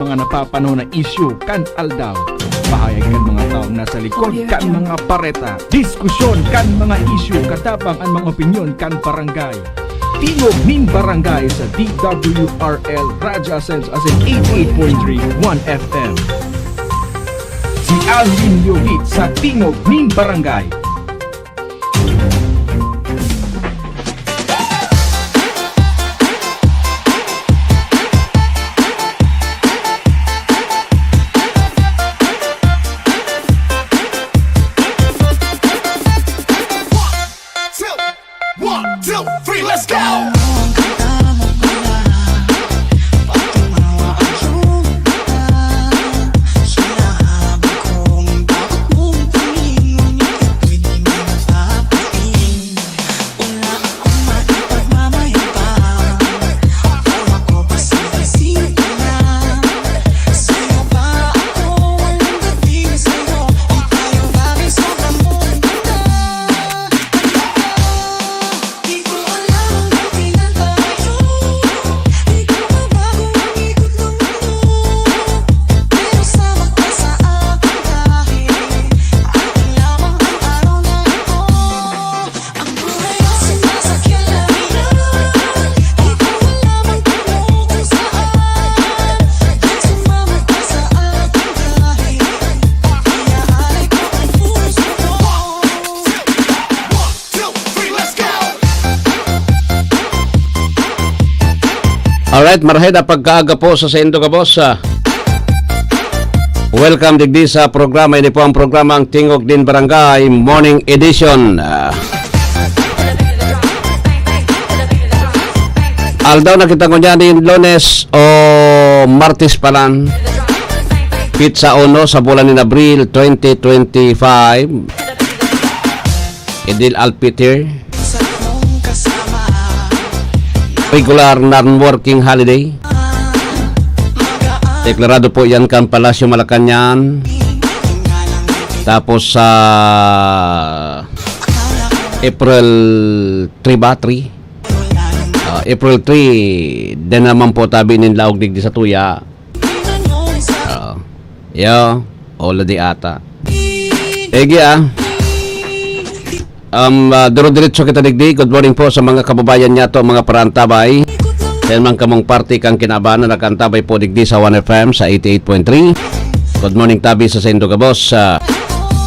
mga napapanaw na issue kan aldaw. Pahayag kan mga taong nasa likod kan mga pareta. Diskusyon kan mga issue katapang ang mga opinyon kan barangay. Tingog ning barangay sa DWRL Radyo Ascens as in 88.3 1 FM. Si Alvin Yohit sa Tingog ning barangay. Alright, maraheda pagkaaga po sa Sendo ka boss. Welcome digdi sa programa. Ini po ang programang Tingog din Barangay Morning Edition. Aldaw nakita ko dyan yung Lunes o Martes pa lang. Pizza 1 sa bulan ni Abril 2025. Idil Alpeter. Regular non-working holiday. Deklarado po yan kan Palasyo Malacanang. Tapos sa April 3 ba? 3? April 3 din naman po tabi ninlaog digdi sa tuya. Yo, ola di ata. Egi Duro-diretso kita digdi. Good morning po sa mga kababayan niya to, mga parantabay. Sa mga kamong party kang kinabahan na nakantabay po digdi sa 1FM sa 88.3. Good morning tabi sa Sendo ka boss.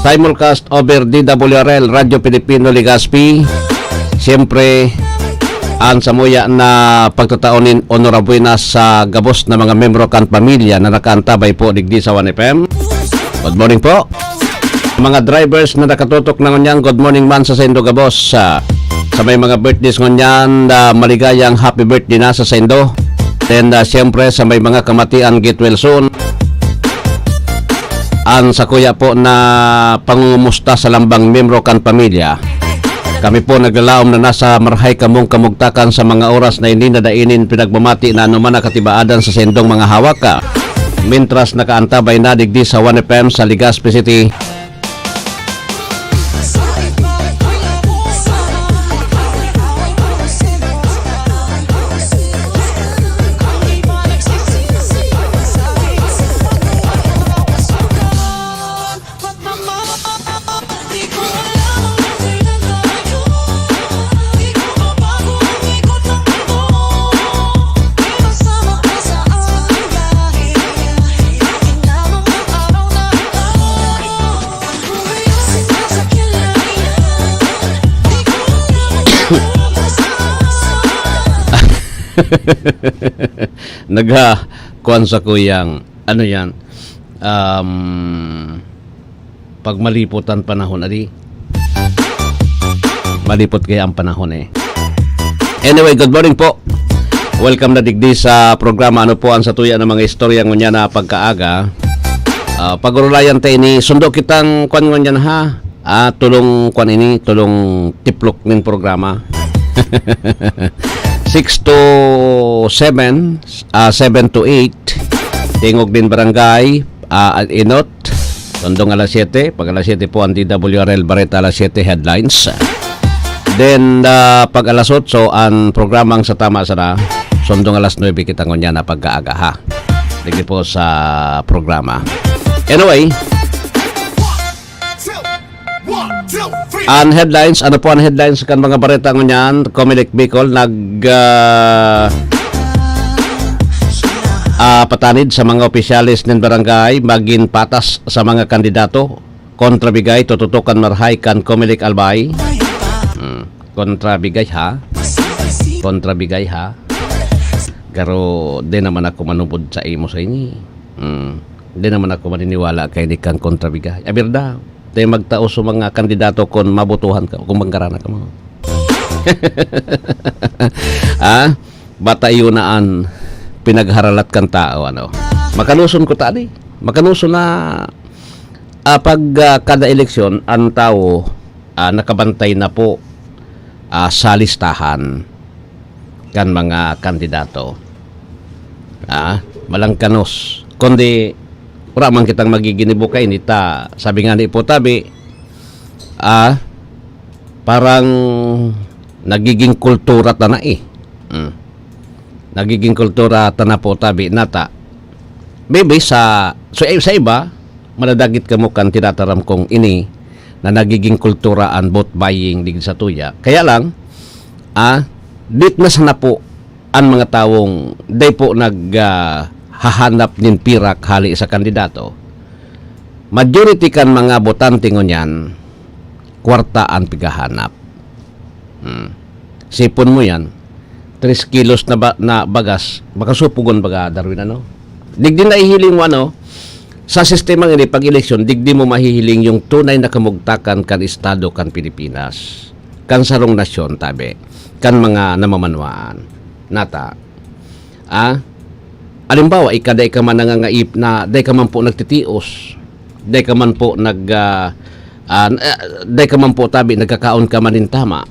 Simulcast over DWRL Radyo Pilipino Legazpi. Siyempre ang samuya na pagtataonin honorabuena sa gabos na mga membro kan pamilya na nakantabay po digdi sa 1FM. Good morning po. Mga drivers na nakatutok na ngunyan, good morning man sa Sendo ka boss. Sa may mga birthdays ngunyan, maligayang happy birthday na sa Sendo. Then siyempre sa may mga kamatian, get well soon. Ang sa kuya po na pangungumusta sa lambang membro kan pamilya. Kami po naglalaom na nasa marhay kamong kamugtakan sa mga oras na hindi nadainin pinagmamati na anuman nakatibaadan sa Sendong mga hawaka. Mintras nakaantabay na digdi sa 1FM sa Legazpi City. Nagkuhan sa kuyang ano yan, pag maliputan panahon adi, malipot kaya ang panahon Anyway, good morning po. Welcome na digdi sa programa. Ano po ang satuya ng mga istorya ngunya na pagkaaga. Pagurulayan tayo ini sundo kitang kwan ngunya ha. Tulong kwan ini, tulong tiplok nin programa. 6 to 7, 7 to 8, Tingog din Barangay, Inot, Tondong alas 7, pag alas 7 po ang DWRL Bareta alas 7 headlines. Then, pag alas 8, ang programang sa tama sana, Sondong alas 9 kita ngonya na pagkaaga ha. Digdi po sa programa. Anyway, ang headlines, ano po ang headlines kan mga bareta ngunyan, Comelec Bicol patanid sa mga opisyalis ng barangay maging patas sa mga kandidato kontrabigay tututukan marhay kan Comelec Albay. Kontrabigay ha pero di naman ako manubod sa imo sa ini. Di naman ako maniniwala kay di kang kontrabigay. Abirda, tayo magtao sa mga kandidato kung mabutuhan ka, kung manggarana ka mo. Batayunaan, pinagharalat kang tao, ano. Makanuson ko tadi. Makanuson na pag kada eleksyon, ang tao nakabantay na po sa listahan kan mga kandidato. Malang kanos. Kundi, wala man kitang magiginibukay nita. Sabi nga ni Potabi, parang nagiging kultura ta na Nagiging kultura ta na Potabi nata. Maybe sa iba, maladagit ka mo kan tinataram kong ini na nagiging kulturaan vote buying dig sa tuya. Kaya lang, dit na sana po ang mga taong day po hahanap nin pirak hali sa kandidato. Majority kan mga botante ngunyan kwarta ang pigahanap. Sipon mo yan 3 kilos na bagas makasupugon baga Darwin ano. Digdi na ihiling mo ano sa sistema ng pag eleksyon digdi mo mahihiling yung tunay na kamugtakan kan estado kan Pilipinas kan sarong nasyon tabi kan mga namamanwaan nata. Alimbawa, ikaday ka man nangangaip na day ka man po nagtitios, day ka man po day ka man po tabi nagkakaon ka manin tama.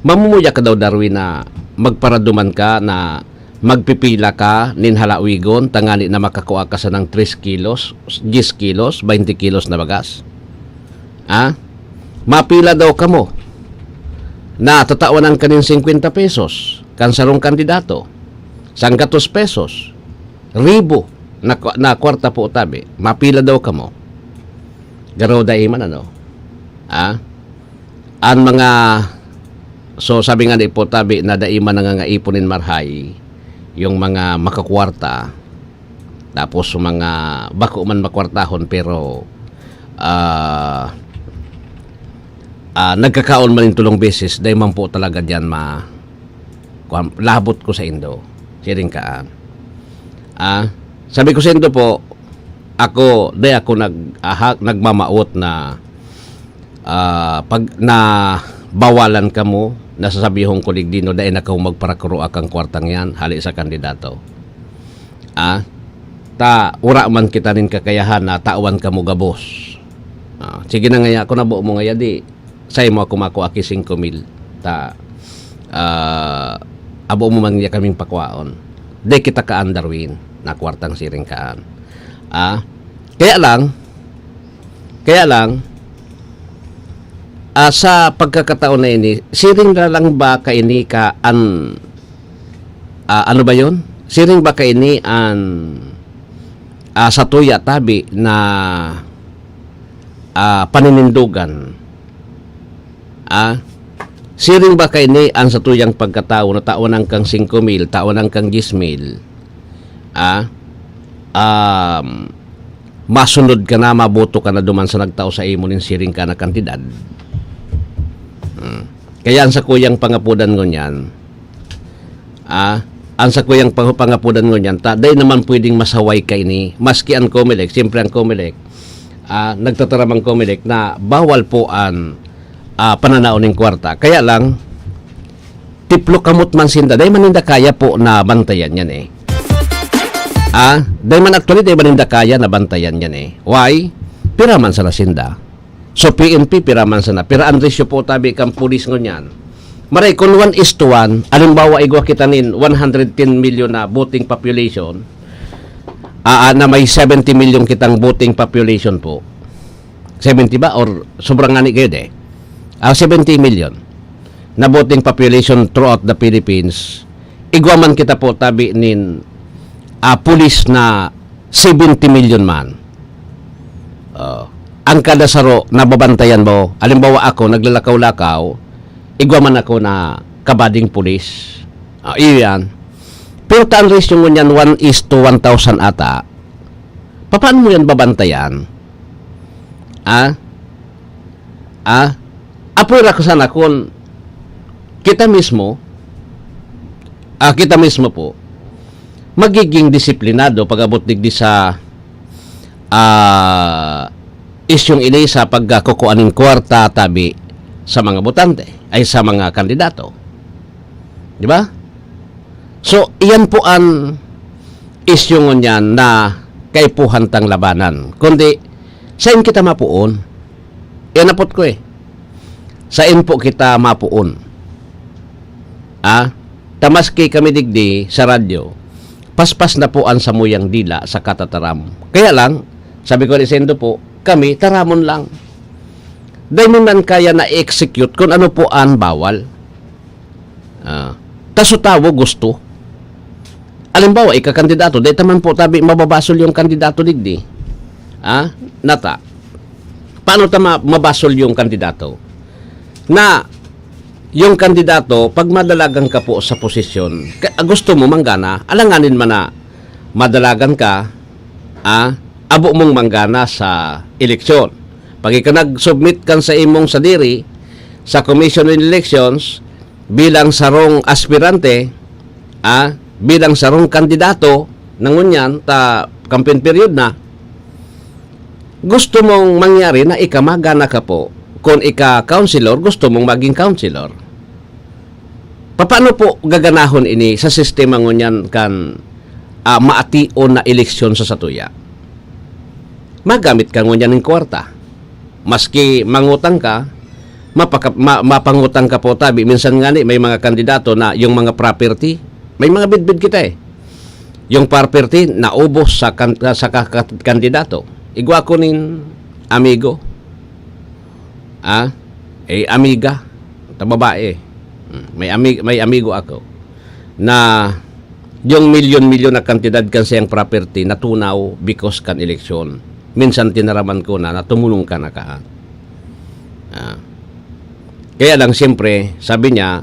Mamumuya ka daw Darwin na magparaduman ka na magpipila ka nin halawigon tangani na makakuha ka sa ng 3 kilos, 10 kilos, 20 kilos na bagas. Mapila daw ka mo na tatawanan ka nin 50 pesos kan sarong kandidato. 100 pesos, 1,000 na kwarta po tabi, mapila daw ka mo. Garaw daiman ano? Ang mga, so sabi nga ni po tabi na daiman nangangaiponin marhay, yung mga makakwarta, tapos mga bako man makwartahon pero nagkakaon man yung tulong beses, dahil man po talaga dyan labot ko sa Indo. Siring ka. Sabi ko sa Indo po, ako nagmamaot na pag na bawalan ka mo, nasasabihong kulig dino dahil nakaw magparakuro akang kwartang yan, hali sa kandidato. Ura man kita rin kakayahan na tawan ka mo gabos. Sige na nga ako na buo mo nga di. Say mo ako makuha ki 5,000. Abo mo man niya kaming pakwaon. De kita kaan Darwin na kwartang siring kaan. Kaya lang sa pagkakataon na ini, siring na lang ba ka ini ka ano ba yon? Siring ba ka ini sa tuya tabi na paninindugan? Siring ba kay ni ang sa tuyang pagkatao na tawanan kang 5,000, tawanan kang 10,000, masunod ka na, maboto ka na duman sa nagtao sa imo nin siring ka na kantidad. Kaya ang sa kuyang pangapudan ngunyan, ang sa kuyang pangapudan ngunyan, day naman pwedeng masaway kay ni, maski ang Comelec, siyempre ang Comelec, nagtataramang Comelec na bawal po ang pananaw ng kwarta. Kaya lang, tiplo kamot man sinda. Dahil maninda kaya po na bantayan yan Dahil man actually, dahil maninda kaya na bantayan yan Why? Pira man sa sinda. So, PNP, pira man sana. Pira ang resyo po tabi kang pulis ngunyan. Maray, kung 1:1, alimbawa, igwa kita nin 110 million na voting population, na may 70 million kitang voting population po. 70 ba? Or sobrang ngani kayo 70 million na voting population throughout the Philippines. Igwaman kita po tabi nin pulis na 70 million man. Ang kada saro na babantayan mo, halimbawa ako, naglalakaw-lakaw, igwa man ako na kabading pulis. Iyan. Pero taan ratio mo yan 1:1,000 ata. Paano mo yan babantayan? Apoy ra ko sana kung kita mismo po magiging disiplinado pag-abot digdi sa isyong ini sa pagkukuaning kwarta tabi sa mga botante ay sa mga kandidato. Di ba? So, iyan po ang isyong niyan na kaipuhan tang labanan. Kundi, saan kita mapuon? Inapot ko Saan po kita mapuon? Tamaski kami digdi sa radyo. Paspas na po ang samuyang dila sa katataram. Kaya lang, sabi ko ni Sendo po, kami taramon lang. Dahil mo man kaya na-execute kung ano po ang bawal. Tasutawo gusto. Alimbawa, ikakandidato, dahil taman po tabi mababasol yung kandidato digdi. Nata. Paano mabasol yung kandidato? Na yung kandidato, pag madalagan ka po sa posisyon, gusto mo manggana, alanganin man na madalagan ka, abo mong manggana sa eleksyon. Pag ika nag-submit kan sa imong sadiri sa Commission on Elections bilang sarong aspirante, bilang sarong kandidato nangunyan ta campaign period na, gusto mong mangyari na ika magana ka po. Kung ika-counselor, gusto mong maging counselor. Paano po gaganahon ini sa sistema ngunyan kan maation na eleksyon sa satuya? Magamit ka ngunyan ng kwarta. Maski mangutang ka, mapangutang ka po tabi. Minsan nga may mga kandidato na yung mga property, may mga bidbid kita Yung property naubos sa kandidato. Igwa ko nin amigo. Amiga, babae. May amigo ako na yung milyon-milyon na kantidad kan siyang property natunaw because kan eleksyon. Minsan tinaraman ko na tumulong ka na ka. Kaya lang siyempre, sabi niya,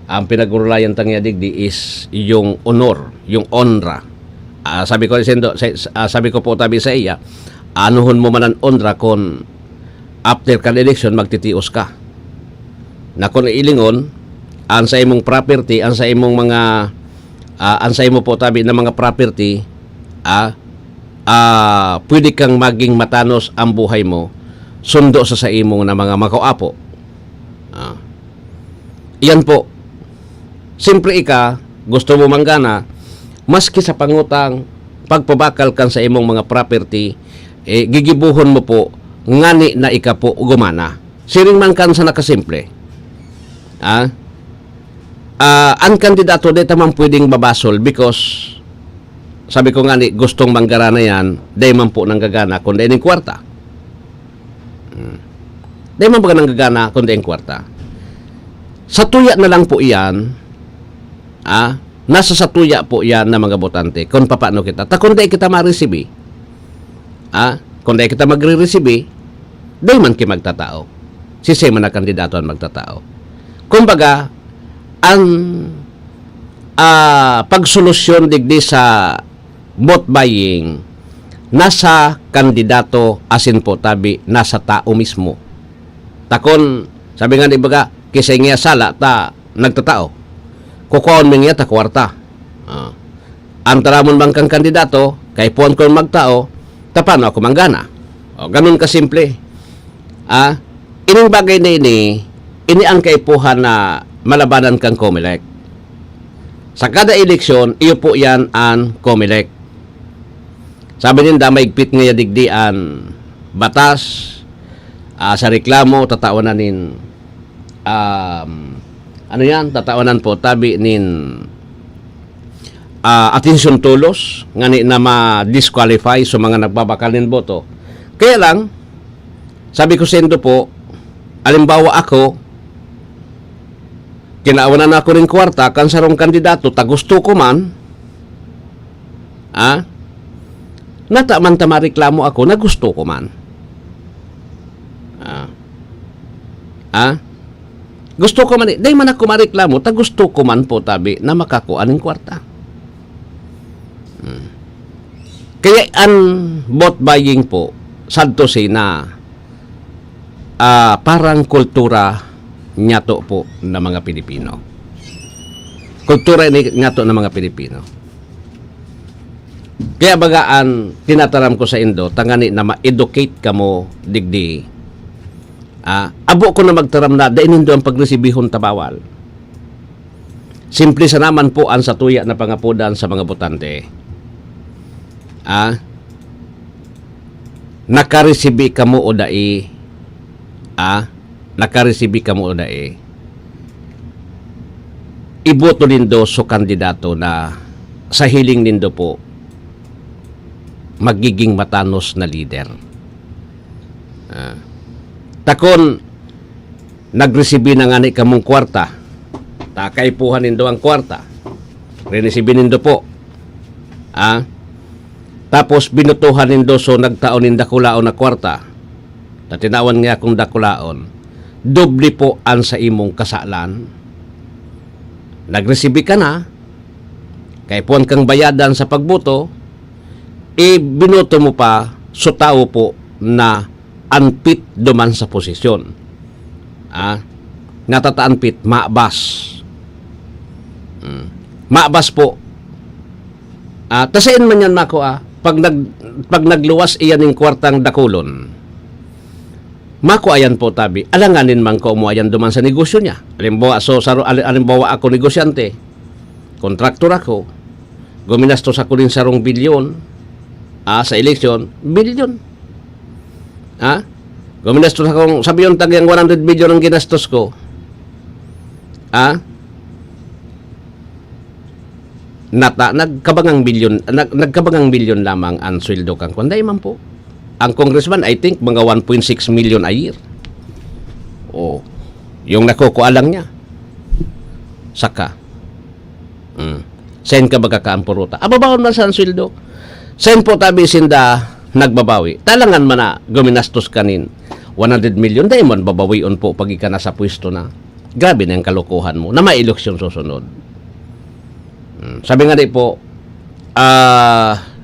ang pinag-urulayan tangya digdi is yung honor, yung honra. Sabi ko po tabi sa iya, anuhon mo man ang honra kung after kan election magtitios ka. Na kung ilingon, ang sa imong property, ang sa imong mga ang sa imo po tabi na mga property, pwede kang maging matanos ang buhay mo sundo sa imong na mga makauapo. Iyan po. Siyempre gusto mo manggana, maski sa pangutang, pagpabakal kan sa imong mga property, gigibuhon mo po ngani na ika po gumana. Siring man kan sa nakasimple. Ang kandidato dito man pwedeng babasol because sabi ko ngani gustong manggara na yan, day man po nanggagana kundi ng kwarta. Day man po nanggagana kundi ng kwarta. Sa tuya na lang po iyan, nasa sa tuya po yan na mga botante kung paano kita. Kundi kita ma-receive. Kundi kita magre-receive, day man ki magtatao. Sisay man na kandidato ang magtatao. Kumbaga, ang pagsolusyon digdi sa vote buying nasa kandidato asin po tabi nasa tao mismo. Takon, sabi nga di baga, kisay nga sala ta nagtatao. Kukuon mo nga ta kwarta. Antaramon bang kang kandidato, kay puan ko magtao, tapano ako manggana. Ganun kasimple. Ining bagay na ini ang kaipuhan na malabanan kang COMELEC. Sa kada eleksyon, iyo po yan ang COMELEC. Sabi ninda, maigpit nga digdian batas, sa reklamo, tatawanan nin, tatawanan po, tabi nin, atensyon tulos, ngani na ma-disqualify sa mga nagbabakal nin boto. Kaya lang, sabi ko Sendo po, alimbawa ako, kinaawanan ako rin kwarta, kan sarong kandidato, tagusto ko man, Nata man ta mareklamo ako na gusto ko man. Gusto ko man, day man ako mareklamo, ta gusto ko man po tabi na makakuan ng kwarta. Kaya ang vote buying po, sadto say na parang kultura nyato po ng mga Pilipino. Kultura ni nyato ng mga Pilipino. Kaya bagaan, tinataram ko sa Indo, tangani na ma-educate ka mo digdi. Abo ko na magtaram na, dainin do ang pagresibihon tabawal. Simple sa naman po ang satuya na pangapudan sa mga botante. Nakaresibi ka mo o dai. Nakaresibi ka mo o dai. Iboto nindo so kandidato na sa hiling nindo po magiging matanos na leader. Takon nagresibi na nga ni kamong kwarta, takaipuhan nindo ang kwarta, renesibi nindo po, tapos binutuhan nindo so nagtaon ninda kulaon na kwarta, tatinawan nga akong dakulaon, doble po ang sa imong kasalan. Nagresibi ka na, kay puan kang bayadan sa pagboto, binuto mo pa so tao po na unfit duman sa posisyon. Nga tataanpit, maabas. Maabas po. Tasain man yan mako pag nagluwas iyan ng kwartang dakulon, mako ayan po tabi, alanganin man ko mo ayan duman sa negosyo niya. Alimbawa ako negosyante, kontraktor ako, guminastos ako din sa 2 bilyon, sa eleksyon, bilyon. Guminastos akong sabi yung tagyang 100 million ang ginastos ko. Nagkabangang bilyon lamang ang sweldo kang kunday man po. Ang congressman, I think, mga 1.6 million a year. Yung nakukuha lang niya. Saka. Sen ka baga kaampuruta. Ababawon man sa ang sweldo. Sen po tabi sinda nagbabawi. Talangan man na guminastos kanin 100 million, dahil man babawion po pag ika nasa pwesto na. Grabe na yung kalokohan mo na may eleksyon susunod. Sabi nga di po,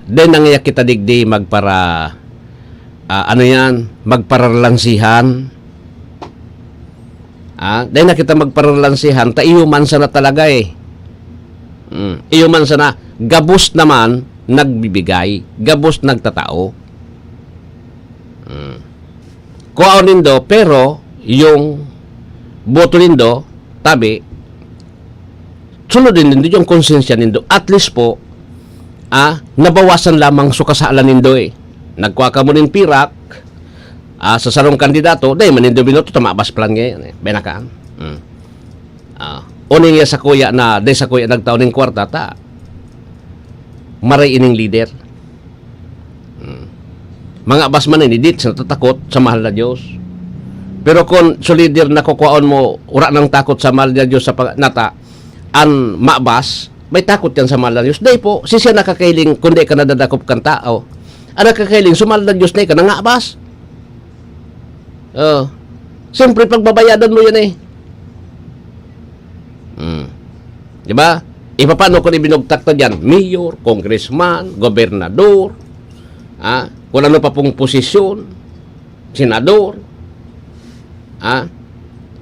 then nangyayak kita digdi magpara magparalansihan. Dahil na kita magparalansihan, ta iyo man sana talaga iyo man sana, gabos naman nagbibigay, gabos nagtatao. Kuaon nindo, pero yung boto nindo, tabi, sunod din nindo yung konsensya nindo. At least po, nabawasan lamang so kasalan nindo Nagkuha ka mo nin pirak, sa sarong kandidato, dahil manindo binoto, tamabas plan ngayon Benakaan. Uning ya sa kuya na, dahil sa kuya nagtaon ng kwarta, maray ining leader. Mga basman inidit sa tatakot sa mahal na Diyos. Pero kung so leader na kukuhaon mo, ura ng takot sa mahal na Diyos sa nata, ang mabas, may takot yan sa mahal na Diyos. Dahil po, siya nakakailing, kundi ka nadadakop kang tao. Ang nakakailing, sumal na Diyos na ka, nangabas. Siyempre, pagbabayadan mo yan Diba? Ipapano kung ibinugtak na dyan? Mayor, congressman, gobernador, kung ano pa pong posisyon, senador,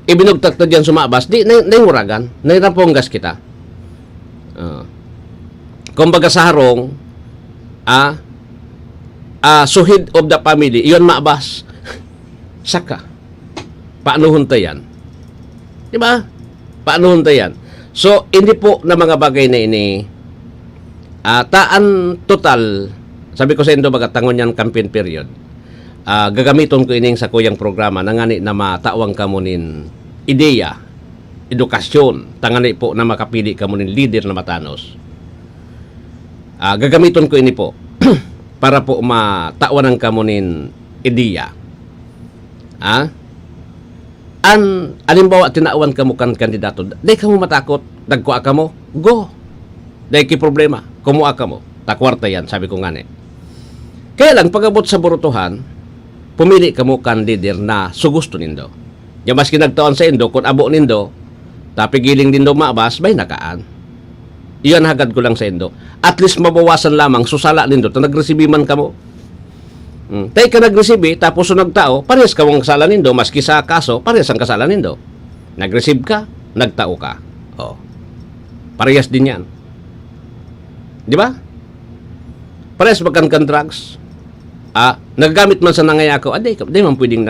ibinugtak na dyan sumabas, di, nainguragan, nairaponggas kita. Kumbaga sa harong, suhid of the family, iyon maabas. Saka, paano huntayan? Diba? Paano huntayan? So, hindi po na mga bagay na ini, taan total, sabi ko sa Indo, baga tangon yan campaign period, gagamiton ko ining sa kuyang programa, nangani na matawang ka mo nin ideya, edukasyon, tangani po na makapili ka mo nin leader na matanos. Gagamiton ko ini po, para po matawan ka mo nin ideya. Alimbawa, tinaawan ka mo kan kandidato, dahil ka mo matakot, nagkuha ka mo, go. Dahil ki problema, kumuha ka mo. Takwarta yan, sabi ko nga Kaya lang, pag-abot sa burutuhan, pumili ka mo kan leader na sugusto nindo. Yung mas kinagtaon sa indo, kung abo nindo, tapigiling nindo maabas, may nakaan. Iyan hagad ko lang sa indo. At least mabawasan lamang, susala nindo, ta nagresibi man ka mo. Tay ka nagresibi, tapos sunag tao, parehas ka mong kasala nindo, maski sa kaso, parehas ang kasala nindo. Nagreceive ka, nagtao ka. Oh. Parehas din yan. Di ba? Parehas magkan drugs. Nagagamit man sa nangayakaw, di man pwedeng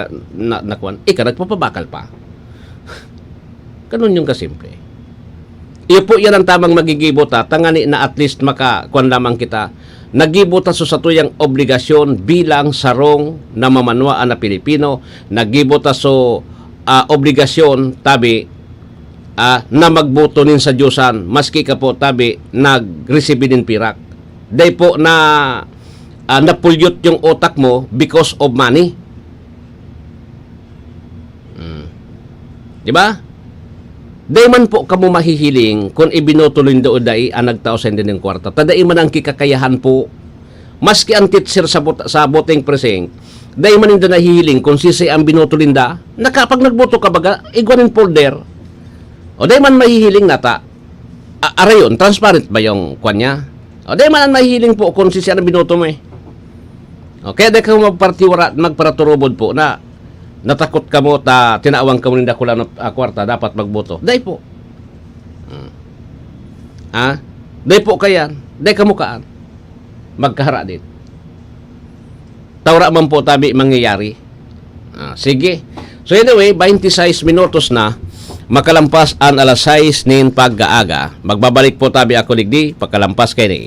nakuan. Ika, nagpapabakal pa. Ganun yung kasimple. Iyo po yan ang tamang magigibot tangani na at least makakuan lamang kita. Nagibot sa tuyang obligasyon bilang sarong na mamanwaan na Pilipino. Nagibot so obligasyon tabi na magboto nin sa Diyosan maski ka po tabi nag-receive din pirak. Day po na napulyot yung utak mo because of money. Di ba? Day man po kamo mahihiling kung ibinotuloy do day ang nagtao sa hindi ng kwarta. Taday man ang kikakayahan po. Maski ang teacher sa boting precinct, day man hindi nahihiling kung sisi ang binotulinda, na kapag nagboto ka baga, igwanin folder. O day man mahihiling nata, arayon, transparent ba yung kwan niya? O day man ang mahihiling po kung sisi ang binoto mo Okay, day ka magparaturubod po na natakot ka mo tinawang ka mo ninda kulang kwarta dapat magboto. Day po. Day po kayan. Day kamukaan. Magkahara din. Tawra man po tabi mangyayari. Sige. So anyway, 26 minutos na makalampas ang alas 6 nin pag-aaga. Magbabalik po tabi ako ligdi pagkalampas kay ni.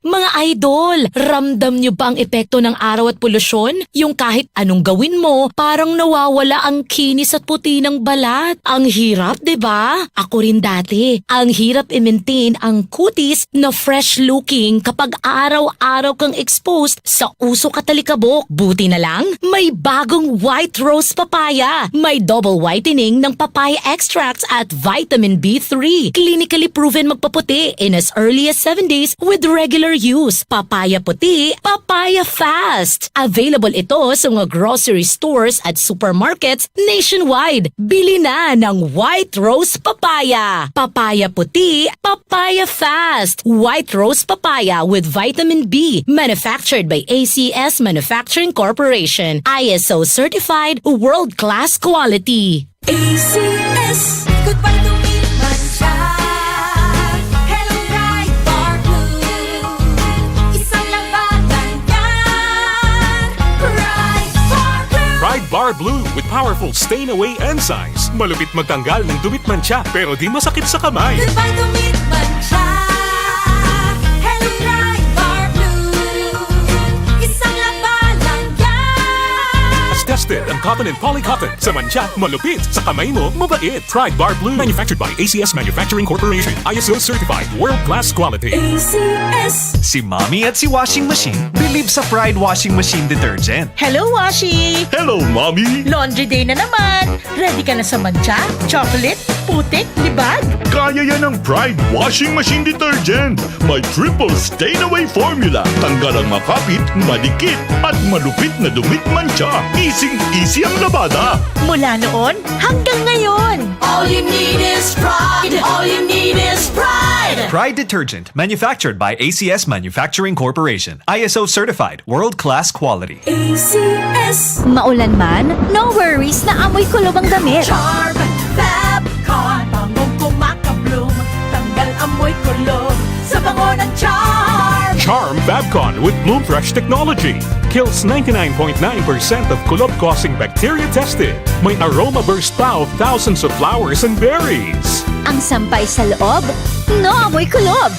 Mga idol, ramdam nyo ba ang epekto ng araw at polusyon? Yung kahit anong gawin mo, parang nawawala ang kinis at puti ng balat. Ang hirap, 'di ba? Ako rin dati. Ang hirap i-maintain ang kutis na fresh looking kapag araw-araw kang exposed sa usok at talikabok. Buti na lang, may bagong white rose papaya. May double whitening ng papaya extracts at vitamin B3. Clinically proven magpaputi in as early as 7 days with regular use. Papaya puti, papaya fast. Available ito sa mga grocery stores at supermarkets nationwide. Bili na ng White Rose Papaya. Papaya puti, papaya fast. White Rose Papaya with vitamin B. Manufactured by ACS Manufacturing Corporation. ISO certified world-class quality. ACS, goodbye to me, Mancha. Hello, bright bar blue. Isang labanan yan. Bright bar blue. Pride Bar Blue with powerful stain-away enzymes. Malupit magtanggal ng dumit mancha pero di masakit sa kamay. Goodbye to me, Mancha. Hello, bright bar blue. Isang labanan yan. As tested ang cotton and polycotton. Sa mancha, malupit. Sa kamay mo, mabait. Pride Bar Blue. Manufactured by ACS Manufacturing Corporation. ISO certified world-class quality. ACS. Si Mommy at si Washing Machine believe sa Pride Washing Machine Detergent. Hello, Washi! Hello, Mommy! Laundry day na naman! Ready ka na sa mancha, chocolate, putik, libag? Kaya yan ng Pride Washing Machine Detergent. May triple stain-away formula. Tanggal ang makapit, madikit, at malupit na dumit mancha. Easy ang labada. Mula noon hanggang ngayon! All you need is pride. All you need is pride. Pride Detergent, manufactured by ACS Manufacturing Corporation. ISO certified, world-class quality. ACS. Maulan man, no worries na amoy kulob ang damit. Charm, Fabcon. Bangong kumakabloom. Tanggal amoy kulob. Sa bango ng Charm. Charm Fabcon with Bloom Fresh technology. Kills 99.9% of kulob-causing bacteria tested. May aroma burst pa of thousands of flowers and berries. Ang sampay sa loob, no amoy kulob.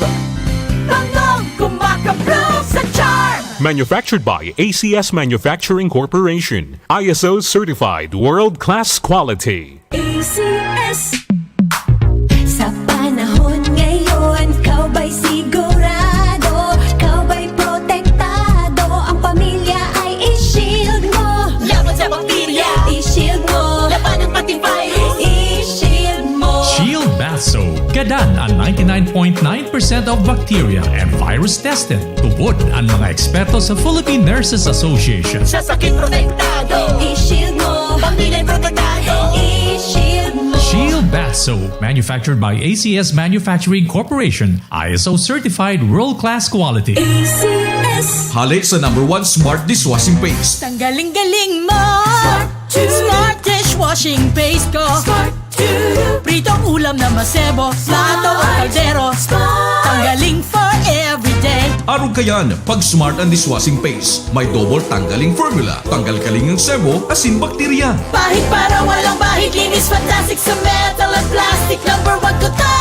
Bangong kumakabloom sa Charm. Manufactured by ACS Manufacturing Corporation. ISO certified world-class quality. ACS. Sa panahon ngayon, kau ba'y sigurado? Kau ba'y protektado? Ang pamilya ay i-shield mo. Laban sa bakterya, i-shield mo. Laban ng pati virus, i-shield mo. Shield Bath Soap. Gadan ang 99.9% of bacteria and virus tested. Tubod ang mga eksperto sa Philippine Nurses Association. Sa sakit protektado, i-shield mo. Pamilya protektado, i-shield mo. Shield Bath Soap, manufactured by ACS Manufacturing Corporation, ISO certified world-class quality. ACS. Hali sa #1 Smart Dishwashing Paste. Tanggaling-galing mo! Smart dishwashing paste ko! Pritong ulam na masebo, plato o kaldero. Tanggaling for everyday. Araw kayan, pag Smart ang Dishwashing Paste, may double tanggaling formula. Tanggal kaling ng sebo, asin bakterya. Bahid para walang bahid, linis fantastic sa metal at plastic. #1 ko to!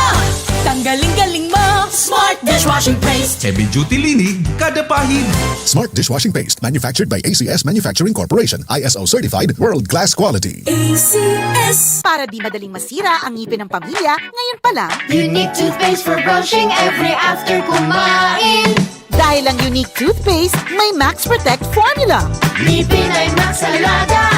Tanggaling-galing mo! Smart dishwashing paste. Heavy duty linig, kada pahid. Smart Dishwashing Paste, manufactured by ACS Manufacturing Corporation, ISO certified, world-class quality. ACS. Para di madaling masira ang ngipin ng pamilya, ngayon pa lang, Unique toothpaste for brushing every after kumain. dahil ang unique toothpaste, may Max Protect formula. Ngipin ay Max Alaga,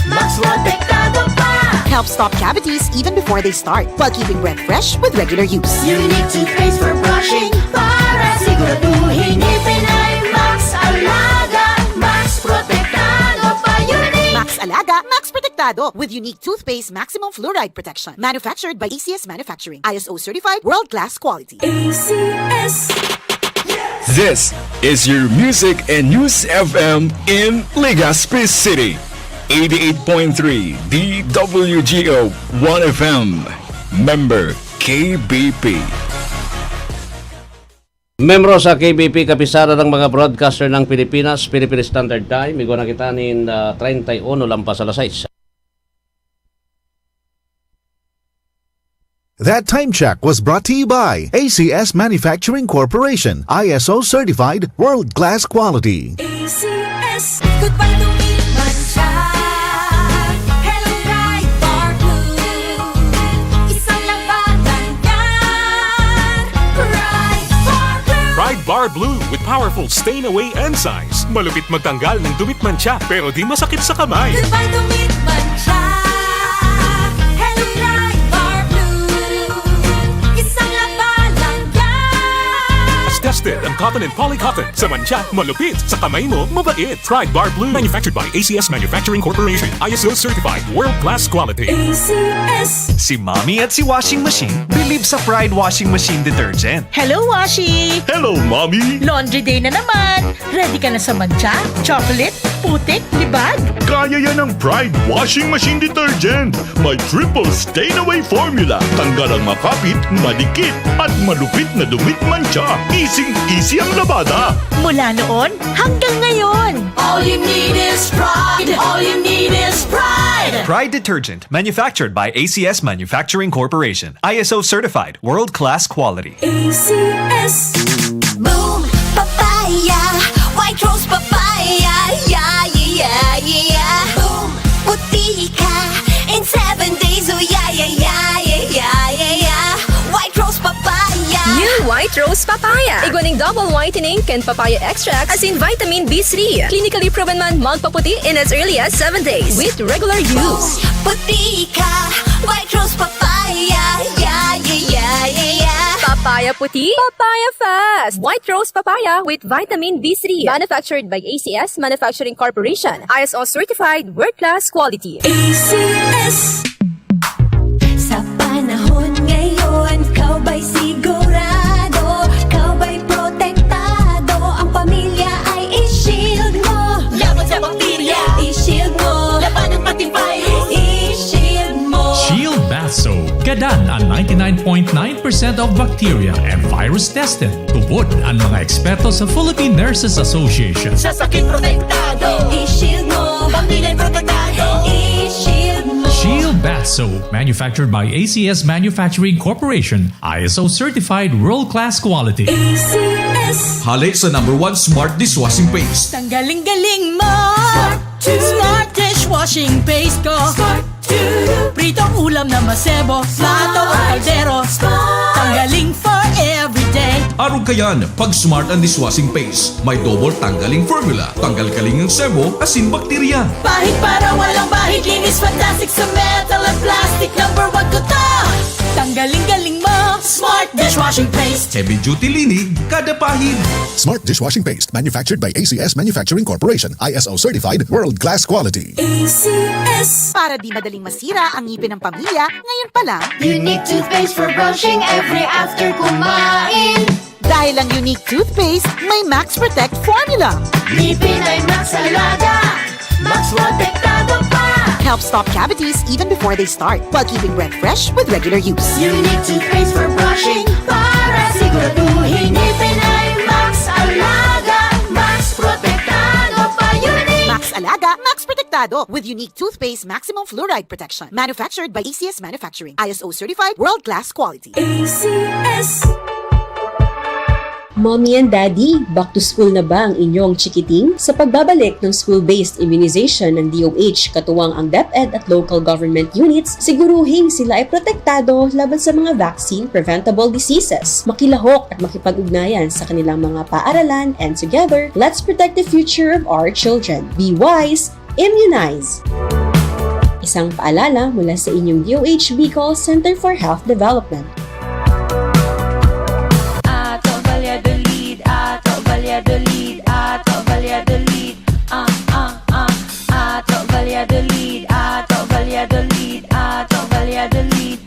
Max Protektado pa. Helps stop cavities even before they start, while keeping breath fresh with regular use. Unique toothpaste for brushing para siguraduhin ngipin ay Max Alaga, Max Protektado pa. Unique. Max Alaga, Max Protectado with unique toothpaste maximum fluoride protection. Manufactured by ACS Manufacturing. ISO certified world-class quality. ACS. This is your Music and News FM in Legazpi City. 88.3 DWGO 1FM. Member KBP. Membro sa KBP, kapisara ng mga broadcaster ng Pilipinas, Philippine Standard Time. Migo na kita nin 31 lampas alas 6. That time check was brought to you by ACS Manufacturing Corporation, ISO certified, world-class quality. ACS. Goodbye to me, Mancha. Hello, bright bar blue. Isang labanan yan. Bright bar blue. Pride Bar Blue with powerful stain-away enzymes. Malupit magtanggal ng dumit mancha pero di masakit sa kamay. Goodbye to me, Mancha. Hello, bright bar blue. Isang labanan yan. As tested ang cotton and polycotton. Sa mancha, malupit. Sa kamay mo, mabait. Pride Bar Blue. Manufactured by ACS Manufacturing Corporation. ISO certified. World-class quality. ACS. Si Mommy at si Washing Machine believe sa Pride Washing Machine Detergent. Hello, Washi! Hello, Mommy! Laundry day na naman! Ready ka na sa mancha, chocolate, putik, libag? Kaya yan ang Pride Washing Machine Detergent. May triple stain-away formula. Tanggal ang makapit, madikit, at malupit na dumit mancha. Easy ang labada. Mula noon hanggang ngayon. All you need is pride. All you need is pride. Pride Detergent, manufactured by ACS Manufacturing Corporation. ISO certified, world-class quality. ACS. Boom, papaya. White rose papaya. Yeah, yeah, yeah. Boom, puti ka. In 7 days, oh yeah, yeah, yeah, yeah, yeah, yeah, yeah. White rose papaya. New White Rose Papaya. Iguaning double whitening and papaya extract as in vitamin B3. Clinically proven man magpaputi in as early as 7 days with regular use. Puti ka. White rose papaya. Yeah, yeah, yeah, yeah, yeah. Papaya puti, papaya fast. White Rose Papaya with vitamin B3. Manufactured by ACS Manufacturing Corporation. ISO certified world-class quality. ACS. Sa panahon ngayon, kau ba'y sigurado? Kau ba'y protektado? Ang pamilya ay i-shield mo. Laban sa bakterya, i-shield mo. Laban ng patibay, i-shield mo. Shield Bath Soap. Gadan ang 99.9% of bacteria and virus tested. Tubod ang mga eksperto sa Philippine Nurses Association. Sa sakit protektado, i-shield mo. Pamilya protektado, i-shield mo. Shield Bath Soap, manufactured by ACS Manufacturing Corporation, ISO certified world-class quality. ACS. Hali sa #1 Smart Dishwashing Paste. Tanggaling-galing mo! Smart dishwashing paste ko! Pritong ulam na masebo, plato o kaldero. Ang galing for everyday. Araw kayan, pag Smart and Dishwashing Paste, may double tanggaling formula. Tanggal kaling ng sebo, asin bakterya. Bahid para walang bahid, linis fantastic sa metal at plastic. Number 1 ko to. Tanggaling-galing mo, Smart Dishwashing Paste. Heavy duty linig, kada pahid. Smart Dishwashing Paste, manufactured by ACS Manufacturing Corporation, ISO certified, world-class quality. ACS. Para di madaling masira ang ngipin ng pamilya, ngayon pa lang, Unique toothpaste for brushing every after kumain. dahil ang unique toothpaste, may Max Protect formula. Ngipin ay Max Alaga, Max Protektado pa. Helps stop cavities even before they start, while keeping breath fresh with regular use. Unique toothpaste for brushing para siguraduhin ngipin ay Max Alaga, Max Protektado pa. Unique. Max Alaga, Max Protectado with unique toothpaste maximum fluoride protection. Manufactured by ACS Manufacturing. ISO certified, world-class quality. ACS. Mommy and Daddy, back to school na ba ang inyong chikiting? Sa pagbabalik ng school-based immunization ng DOH, katuwang ang DepEd at local government units, siguruhin sila ay protektado laban sa mga vaccine-preventable diseases. Makilahok at makipag-ugnayan sa kanilang mga paaralan, and together, let's protect the future of our children. Be wise, immunize! Isang paalala mula sa inyong DOH Bicol Center for Health Development. Valladolid, Ato Valladolid, Ato Valladolid, Ato Valladolid, Ato Valladolid,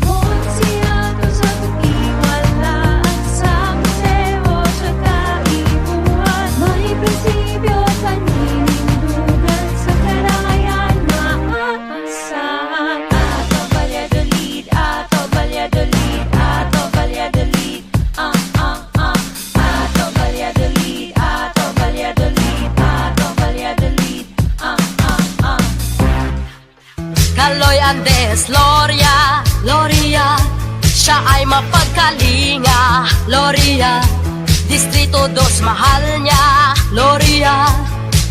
Monsiado sa pag-iwalaan sa museo sa kaibuhan. May prinsipyo panindugan sa karangayan maaasahan. Ato Valladolid, Ato Valladolid, Ato Valladolid, Kaloy Andes, Loria, Loria, siya ay mapagkalinga, Loria, Distrito 2 mahal niya, Loria,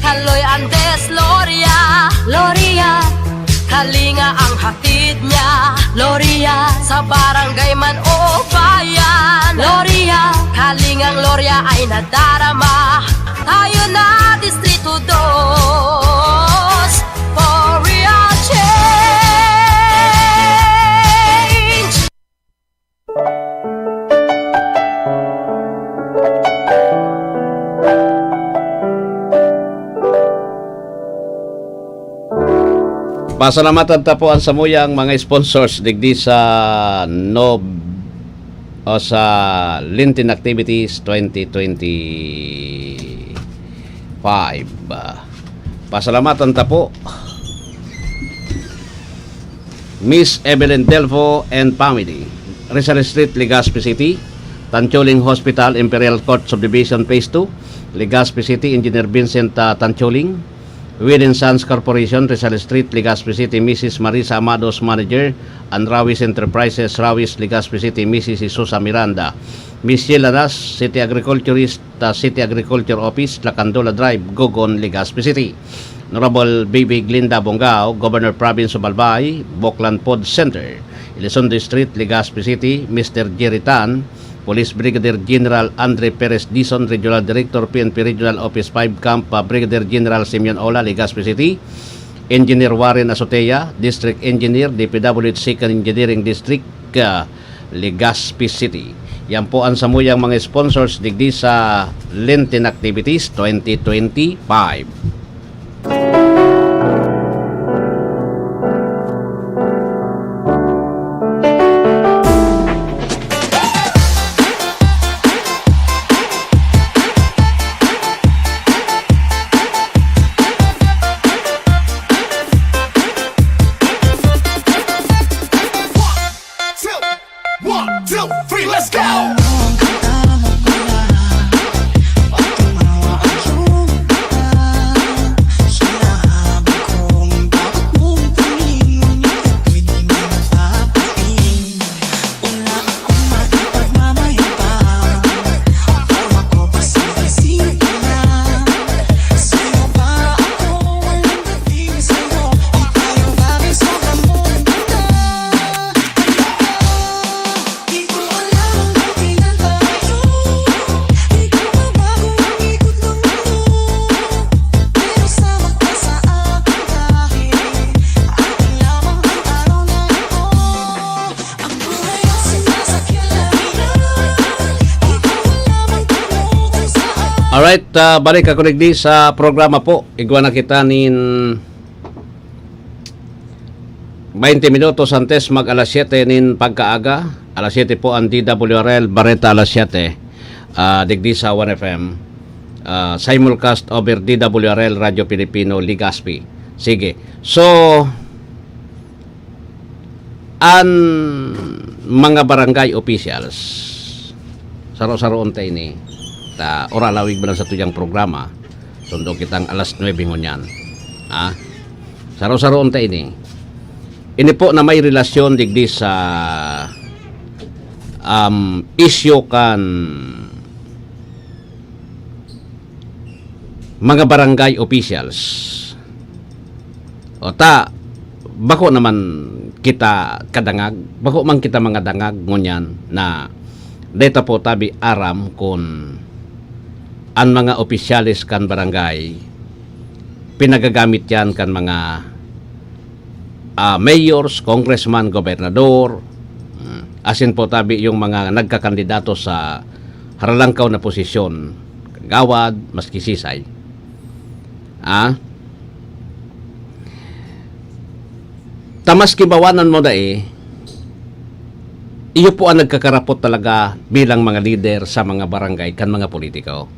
Kaloy Andes, Loria, Loria, kalinga ang hatid niya, Loria, sa barangay man o bayan, Loria, kalingang Loria ay nadarama, tayo na Distrito 2, for real change. Pasalamatan tapuan sa muyang mga sponsors digdi sa sa Lenten Activities 2025. Pasalamatan tapo Miss Evelyn Delfo and family, Rizal Street, Legazpi City, Tancholing Hospital, Imperial Court Subdivision Phase 2, Legazpi City, Engineer Vincent Tancholing, Within Sons Corporation, Rizal Street, Legazpi City, Mrs. Marisa Amados, Manager, and Rawis Enterprises, Rawis, Legazpi City, Mrs. Isusa Miranda, Miss Sheila Das, City Agriculturist, City Agriculture Office, Lacandola Drive, Gogon, Legazpi City. Honorable Baby Glinda Bongao, Governor Province of Albay, Boklan Pod Center, Elizondo Street, Legazpi City, Mr. Jerry Tan, Police Brigadier General Andre Perez Dizon, Regional Director PNP Regional Office 5 Camp, Brigadier General Simeon Ola, Legazpi City, Engineer Warren Azotea, District Engineer, DPWH Second Engineering District, Legazpi City. Yan po ang samuyang mga sponsors digdi sa Lenten Activities 2025. Alright, balik ako nagdi sa programa po. Igwa na kita nin 20 minutos antes mag alas 7 nin pagkaaga. Alas 7 po ang DWRL Bareta alas 7. Digdi sa 1FM. Simulcast over DWRL Radio Pilipino Ligaspi. Sige. So, ang mga barangay officials saro-saroon tayo ni oralawig ba lang sa tuyang programa sundo kitang alas 9 ngunyan saro-saroon tayo ni ini po na may relasyon digdi sa issue kan mga barangay officials o bako naman kita kadangag bako man kita mga dangag ngunyan na data po tabi aram kung ang mga opisyalis kan barangay pinagagamit yan kan mga mayors, congressman, gobernador asin po tabi yung mga nagkakandidato sa haralangkaw na posisyon gawad, maski sisay tamas kibawanan mo iyo po ang nagkakarapot talaga bilang mga leader sa mga barangay kan mga politiko.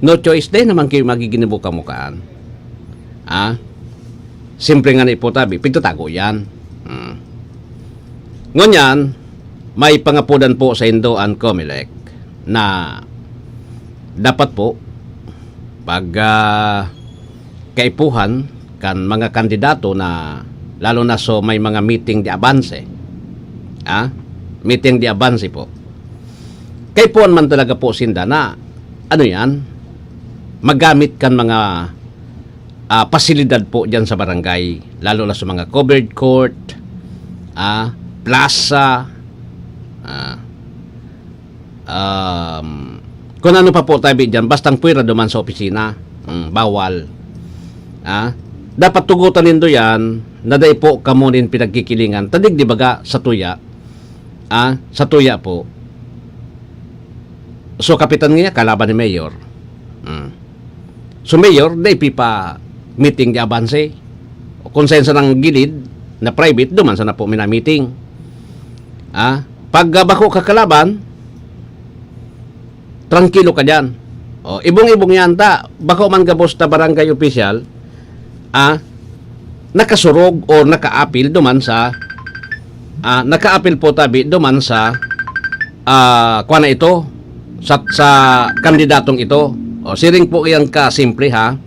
No choice din naman kayo magiginibo kamukaan. Simple nga na ipotabi, pigtatago yan. Ngunyan, may pangapudan po sa Indo and Comelec na dapat po pag kaipuhan kan mga kandidato na lalo na so may mga meeting di abanse. Meeting di abanse po. Kaipuhan man talaga po sinda na ano yan? Magamit kan mga pasilidad po dyan sa barangay, lalo na sa mga covered court, plaza, kung ano pa po tabi dyan, bastang puwera duman sa opisina, bawal. Dapat tugutan nindo yan, naday po kamunin pinagkikilingan, tadig di baga sa tuya, sa tuya po. So kapitan niya, kalaban ni Mayor. So Mayor, day pipa meeting di abanse. Konsensa ng gilid na private, duman sa na po mina-meeting. Pag bako kakalaban, tranquilo ka dyan. Ibong-ibong yan ta, bako man gabos ta barangay official, nakasurog o naka-apil duman sa naka-apil po tabi duman sa kuana ito sa kandidatong ito. Siring po yan ka simple ha.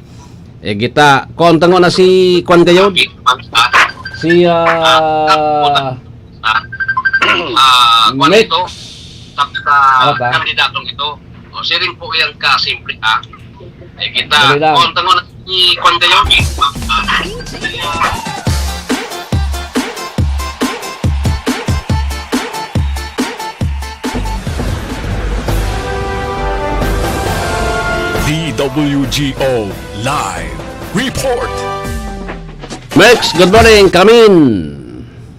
Kita kontango na si Kwan Gayod. Si next sa kandidatong ito. Siring po yan ka simple ha. Kita kontango na si Kwan Gayod. DWGO Live Report. Max, good morning, Kamin.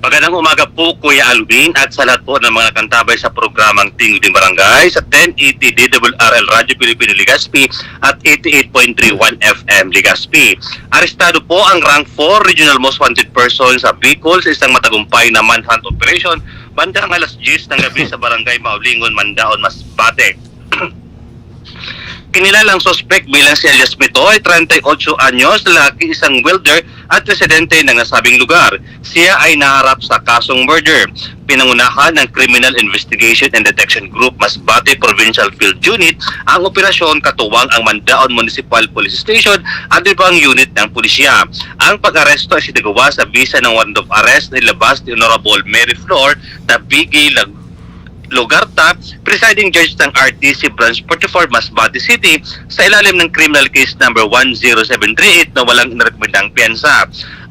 Magandang umaga po, Kuya Alvin, at sa lahat po ng mga kantabay sa programang Tingin din Barangay sa 1080 DWRL Radio Pilipino Ligaspi at 88.31 FM Ligaspi. Arestado po ang rank 4 Regional Most Wanted Person sa Bicol sa isang matagumpay na manhunt operation bandang alas 10 ng gabi sa Barangay Maulingon, Mandaon, Masbate. Kinilalang suspect bilang si Elias Mito ay 38 anyos, lalaki, isang welder at residente ng nasabing lugar. Siya ay naharap sa kasong murder. Pinangunahan ng Criminal Investigation and Detection Group Masbate Provincial Field Unit ang operasyon katuwang ang Mandaon Municipal Police Station at ibang unit ng pulisya. Ang pag-aresto ay sinagawa sa bisa ng warrant of arrest na ilabas ni Honorable Mary Flor na Bigay Lugarta, presiding judge ng RTC Branch 44 Masbate City sa ilalim ng criminal case number 10738 na walang inirekomendang piyansa.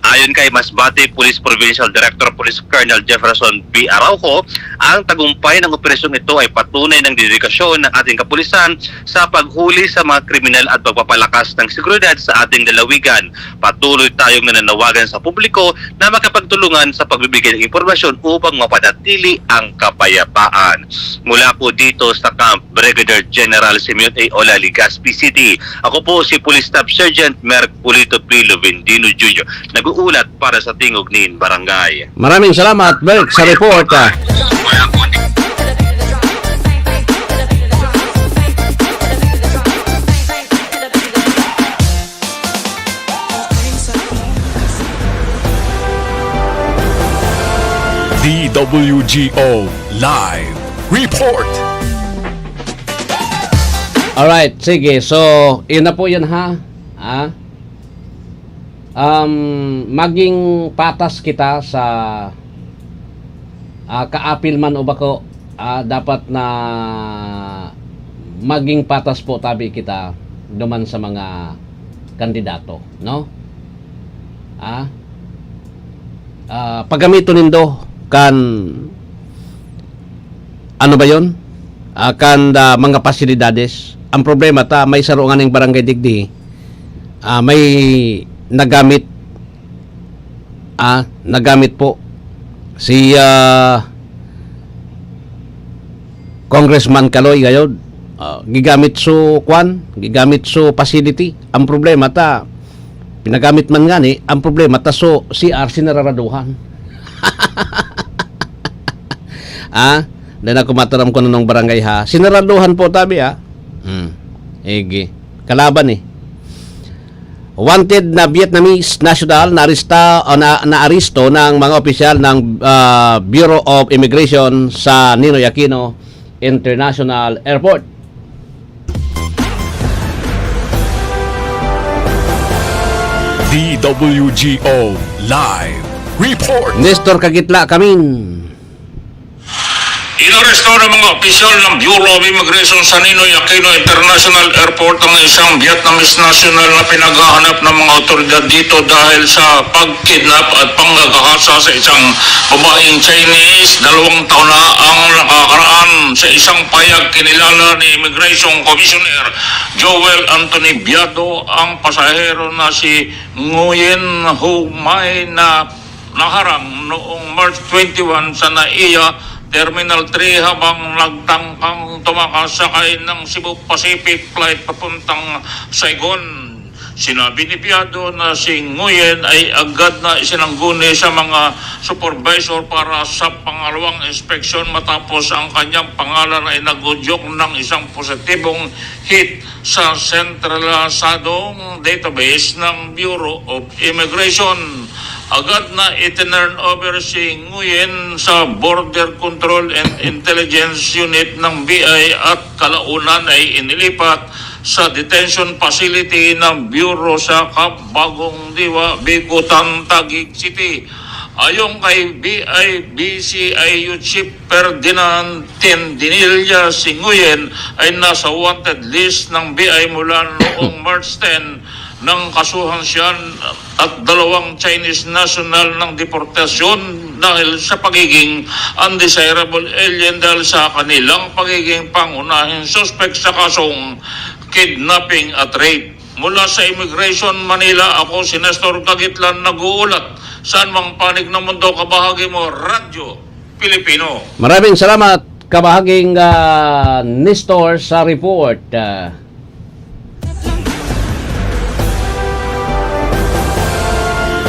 Ayon kay Masbate Police Provincial Director Police Colonel Jefferson B. Araujo, ang tagumpay ng operasyong ito ay patunay ng dedikasyon ng ating kapulisan sa paghuli sa mga kriminal at pagpapalakas ng seguridad sa ating lalawigan. Patuloy tayong nananawagan sa publiko na makapagtulungan sa pagbibigay ng impormasyon upang mapanatili ang kapayapaan. Mula po dito sa Camp Brigadier General Simeon A. Ola, Legazpi City. Ako po si Police Staff Sergeant Merc Pulito P. Lovendino Jr. Nag-uulat para sa Tingognin Barangay. Maraming salamat, Berk, sa report. DWGO Live Report. Alright, sige. So, yun na po yan ha. Maging patas kita sa kaapil man o bako, dapat na maging patas po tabi kita duman sa mga kandidato, no? Paggamito nindo kan ano ba yon? Kan mga pasilidades. Ang problema ta may sarungan ng barangay digdi. May nagamit po si Congressman Kaloy gayod. Gigamit so facility. Ang problema ta pinagamit man gani, ang problema ta so CR sinararaduhan. Dahil ako mataram ko nung barangay ha. Sinaraduhan po tabi ha. Ege. Kalaban eh. Wanted na Vietnamese national na-aristo ng mga opisyal ng Bureau of Immigration sa Ninoy Aquino International Airport. DWGO Live Report. Nestor Kagitla Kamin. Inaresto ng mga opisyal ng Bureau of Immigration sa Ninoy Aquino International Airport ang isang Vietnamese national na pinaghahanap ng mga otoridad dito dahil sa pagkidnap at panggagahasa sa isang babaeng Chinese. 2 taon na ang nakakaraan. Sa isang payag kinilala ni Immigration Commissioner Joel Anthony Biado ang pasahero na si Nguyen Ho Mai na naharang noong March 21 sa NAIA Terminal 3 habang nagtangkang tumakasakay ng Cebu Pacific flight papuntang Saigon. Sinabi ni Piado na si Nguyen ay agad na isinangguni sa mga supervisor para sa pangalawang inspeksyon matapos ang kanyang pangalan ay nagudyok ng isang positibong hit sa sentralisadong database ng Bureau of Immigration. Agad na itinurn over si Nguyen sa Border Control and Intelligence Unit ng BI at kalaunan ay inilipat sa detention facility ng Bureau sa Bagong Diwa, Bicutan, Taguig City. Ayon kay BI-BCIU Chief Ferdinand Tendinilla, si Nguyen ay nasa wanted list ng BI mula noong March 10 nang kasuhan siya at 2 Chinese national ng deportasyon dahil sa pagiging undesirable alien dahil sa kanilang pagiging pangunahing suspect sa kasong kidnapping at rape. Mula sa Immigration Manila, ako si Nestor Kagitlan nag-uulat. Saan mang panig ng mundo, kabahagi mo, Radyo Pilipino. Maraming salamat, kabahaging Nestor sa report.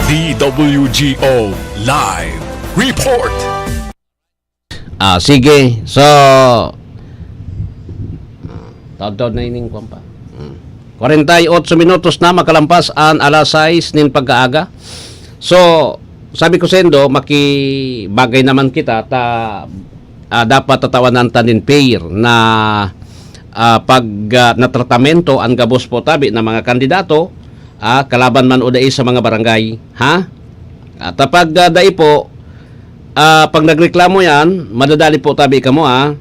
DWGO Live Report. Sige. So, taon na ining kwan pa. 48 minutos na makalampas ang alas 6 nin pagkaaga. So, sabi ko sendo, makibagay naman kita dapat tatawanan tanin pair na pag natratamento ang gabos po tabi ng mga kandidato, kalaban man o dai sa mga barangay, ha? At pag dai po, pag nagreklamo yan, madadali po tabi ka mo, ha?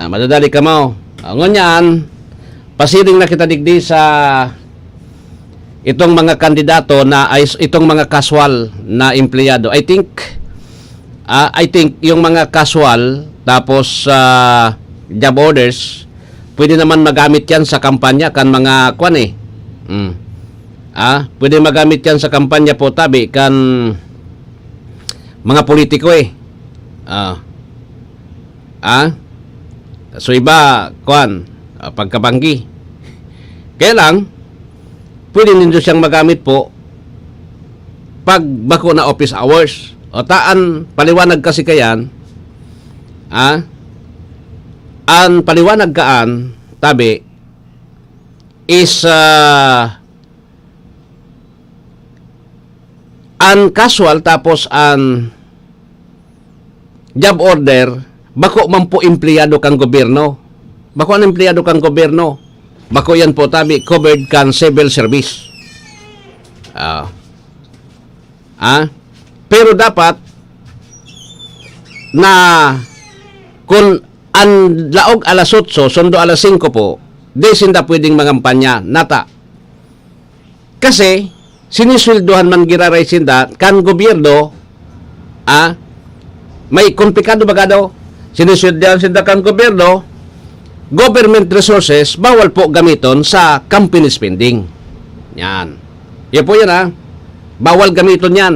Madadali ka mo. Ngunyan, pasiring na kita digdi sa itong mga kandidato na ay itong mga casual na empleyado. I think yung mga casual tapos job orders pwede naman magamit yan sa kampanya kan mga kwan eh. Pwede magamit yan sa kampanya po tabi kan mga politiko eh. So iba kwan pagkabanggi. Kaya lang pwede nindo siyang magamit po pag bako na office hours. O taan paliwanag kasi kayan ang paliwanag kaan tabi is an casual tapos an job order bako man po empleyado kang gobyerno. Bako an empleyado kang gobyerno. Bako yan po tabi covered kan civil service. Pero dapat na kung ang laog alas 8, sundo alas 5 po, di sinda pwedeng mangampanya, nata. Kasi, sinisweldohan man giraray sinda, kan gobyerno, may komplikado bagado, sinisweldohan sinda kan gobyerno, government resources, bawal po gamiton sa company spending. Yan. Yan po yan bawal gamiton yan.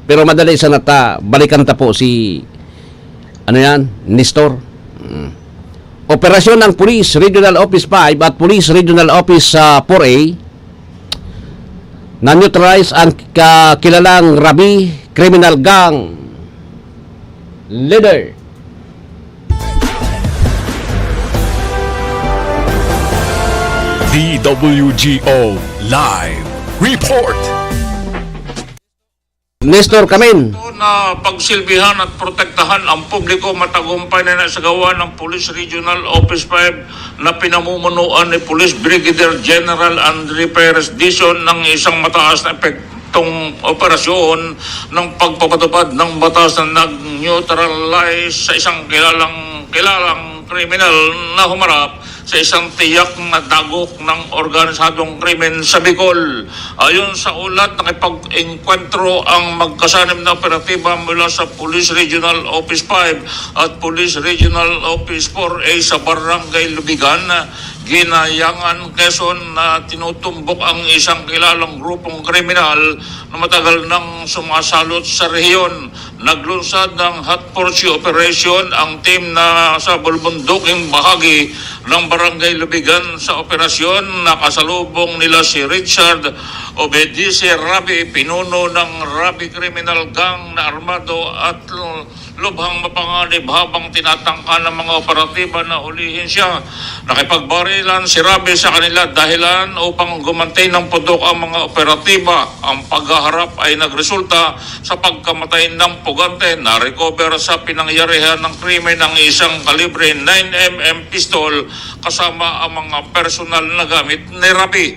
Pero madali sa nata, balikan ta po si Nestor. Operasyon ng Police Regional Office 5 at Police Regional Office 4A na-neutralize ang kilalang Rabi Criminal Gang leader. DWGO Live Report. Nestor Kamin. Na pagsilbihan at protektahan ang publiko matagumpay na sa gawa ng Police Regional Office 5 na pinamumunuan ni Police Brigadier General Andre Perez Dizon ng isang mataas na epektong operasyon ng pagpapatupad ng batas na nag-neutralize sa isang kilalang kriminal na humarap sa isang tiyak na dagok ng organisadong krimen sa Bicol. Ayon sa ulat, nakipag-enkwentro ang magkasanib na operatiba mula sa Police Regional Office 5 at Police Regional Office 4A sa Barangay Lubigan, Ginayangan, Quezon na tinutumbok ang isang kilalang grupong kriminal na matagal nang sumasalot sa rehiyon. Naglunsad ng hot pursuit operation ang team na sa bulbunduking bahagi ng Barangay Lubigan sa operasyon. Nakasalubong nila si Richard Obedice Rabi, pinuno ng Rabi Criminal Gang na armado at lubhang mapanganib habang tinatangka ng mga operatiba na hulihin siya. Nakipagbarilan si Rabi sa kanila dahilan upang gumantay ng pudok ang mga operatiba. Ang paghaharap ay nagresulta sa pagkamatay ng pugante. Na-recover sa pinangyarihan ng krimen ng isang kalibre 9mm pistol kasama ang mga personal na gamit ni Rabi.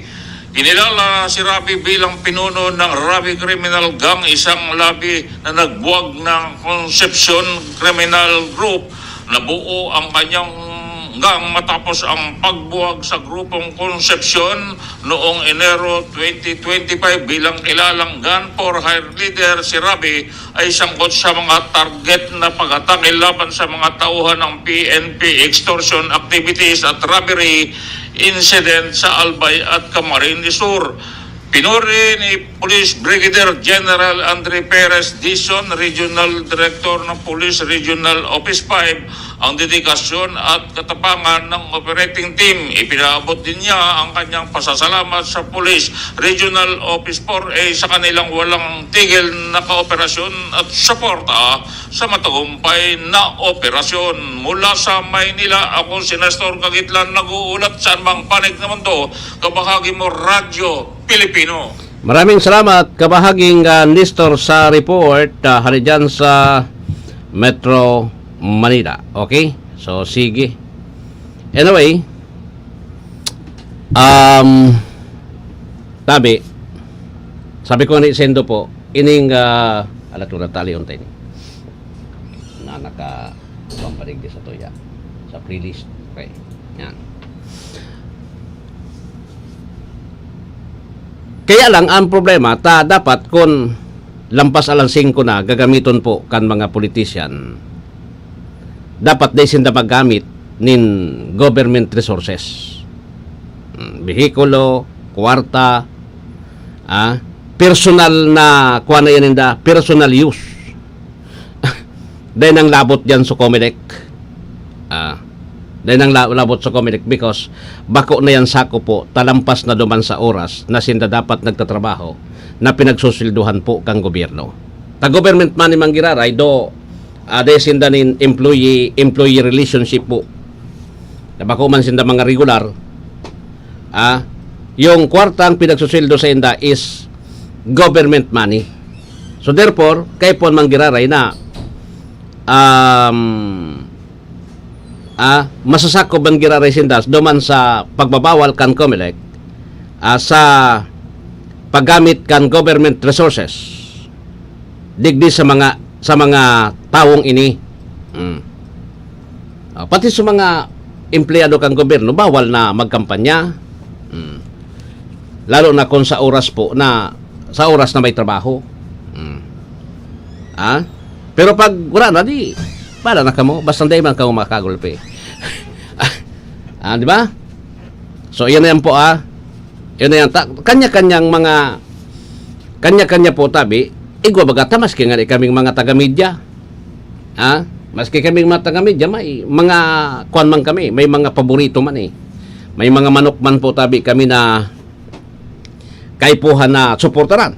Kinilala si Rabi bilang pinuno ng Rabi Criminal Gang, isang labi na nagbuwag ng Concepcion Criminal Group. Nabuo ang kanyang gang matapos ang pagbuwag sa grupong Concepcion noong Enero 2025. Bilang kilalang gun for hire leader, si Rabi ay sangkot sa mga target na pag-atake laban sa mga tauhan ng PNP, extortion activities at robbery incident sa Albay at Camarines Sur. Pinuri ni Police Brigadier General Andre Perez Dizon, Regional Director ng Police Regional Office 5, ang dedikasyon at katapangan ng operating team. Ipinaabot din niya ang kanyang pasasalamat sa Police Regional Office 4A sa kanilang walang tigil na kooperasyon at suporta sa matagumpay na operasyon. Mula sa Maynila, ako si Nestor Kagitlan, nag-uulat sa anumang panig na mundo, kabahagi mo Radyo Pilipino. Maraming salamat kabahaging Nestor sa report hari dyan sa Metro Manila. Okay? So, sige. Anyway, sabi ko ni Sendo po, ining alatura tali untay ni na naka-pampanig di sa toya sa playlist. Okay. Yan. Kaya lang ang problema dapat kung lampas alas 5 na gagamiton po kan mga politician, dapat day sinda maggamit nin government resources, behikulo, kwarta, personal na kuha na yan inda, personal use. Dahil nang labot dyan sa Comelec, dahil nang labot sa Comelec, because bako na yan sako po, talampas na duman sa oras na sinda dapat nagtatrabaho na pinagsusilduhan po kang gobyerno. Ta government man ni Manggiraray do dahil sinda nin employee relationship po. Na bako man sinda mga regular, yung kwartang pinagsusildo sa inda is government money. So therefore, kay po Manggiraray na masasako Manggiraray sindas duman sa pagbabawal kan Comelec sa paggamit kan government resources digdi sa mga taong ini. Pati sa mga empleyado kan gobyerno bawal na magkampanya, lalo na kung sa oras na may trabaho. Pero pag wala na di para na kamo, basta hindi man kamo makagulpe. Di ba? So, yan na yan po, Yan na yan. Kanya-kanya po tabi, igwa bagata, maski nga kaming mga taga-media. Maski kaming mga taga-media, may mga kuan man kami, may mga paborito man eh. May mga manok man po tabi kami na kaipuhan na suportaran.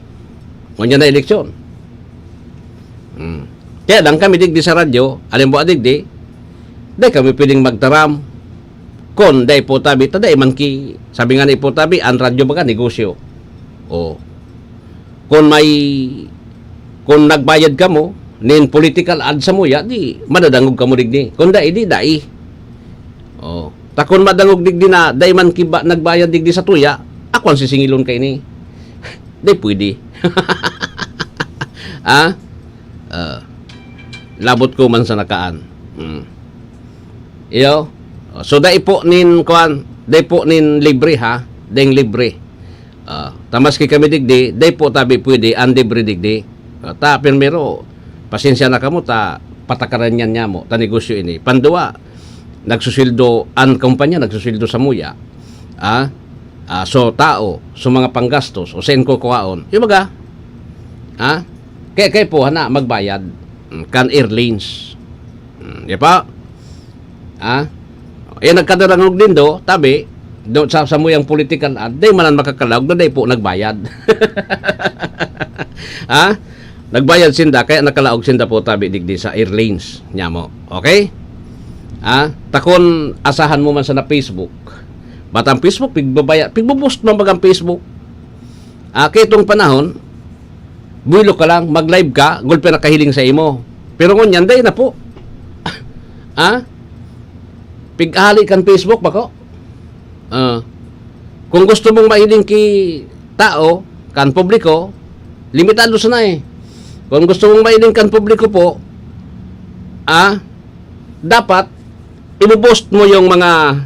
Kanya na eleksyon. Kaya lang kami digdi sa radyo, alam mo digdi, dahil kami pwedeng magtaram, kon dahil po tabi, taday man sabi nga na po tabi, ang radyo baga, negosyo. Kung nagbayad ka mo, nin political ad sa muya, di, madadangog ka mo digdi. Kung dahil, di, dahil. Takon madangog digdi na, dahil man nagbayad digdi sa tuya, ako ang sisingilon kay ni. Dahil pwede. Labot ko man sa nakaan. Iyo. So dai po nin libre ha, ding libre. Tamas kay kami digdi, dai po tabi pwede ang libre digdi. Ta primero pasensya na kamo ta patakaran yan nya mo ta negosyo ini. Pandua nagsusildo ang kumpanya nagsusildo sa muya. So tao, so mga panggastos o sen ko kuhaon. Yung baga. Kaya po na magbayad kan airlines. Di pa? Nagkadarangog din do, tabi, sa muyang political ad, day manan makakalaog, day po nagbayad. Nagbayad sinda, kaya nakalaog sinda po tabi digdi sa airlines. Nya mo. Okay? Takon asahan mo man sa na Facebook. Batang Facebook, pigbabayad, man bagang Facebook. Kaya itong panahon, builo ka lang, mag-live ka, gulpe na kahiling sa imo. Pero ngunyan, day na po. Pig-ahali kan Facebook bako. Kung gusto mong mahiling ki tao, kan publiko, limitado sa na eh. Kung gusto mong mahiling kan publiko po, dapat, ibubost mo yung mga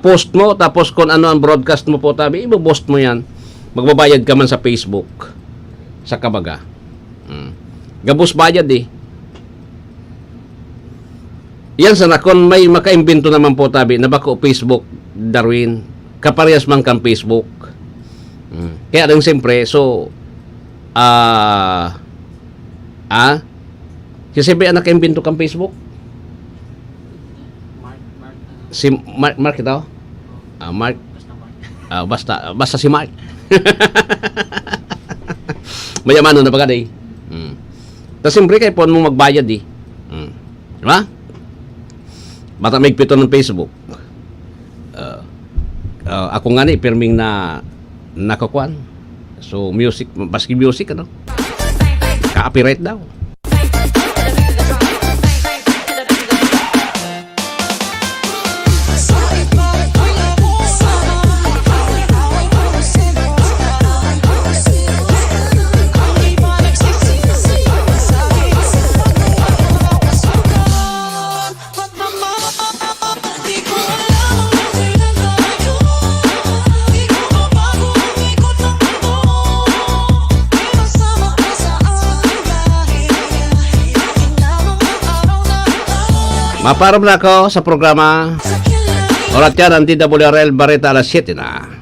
post mo, tapos kung ano ang broadcast mo po tabi, ibubost mo yan. Magbabayad ka man sa Facebook. Sa kabaga. Gabos bayad eh. Yan sana kung may makaimbento naman po tabi na bako Facebook, Darwin, kaparehas man kang Facebook. Kaya lang siyempre, so kasi ba nakaimbento kang Facebook? Si Mark ito? Mark? Basta si Mark. Mayamano na pagkaday. Tapos siyempre kayo po mo magbayad eh. Diba? Bata may pito ng Facebook. Ako nga ni, perming na nakakuan. So, music, baski music, ano? Copyright daw. Maparam na ako sa programa. Orat yan ang DWRL Bareta alas 7 na.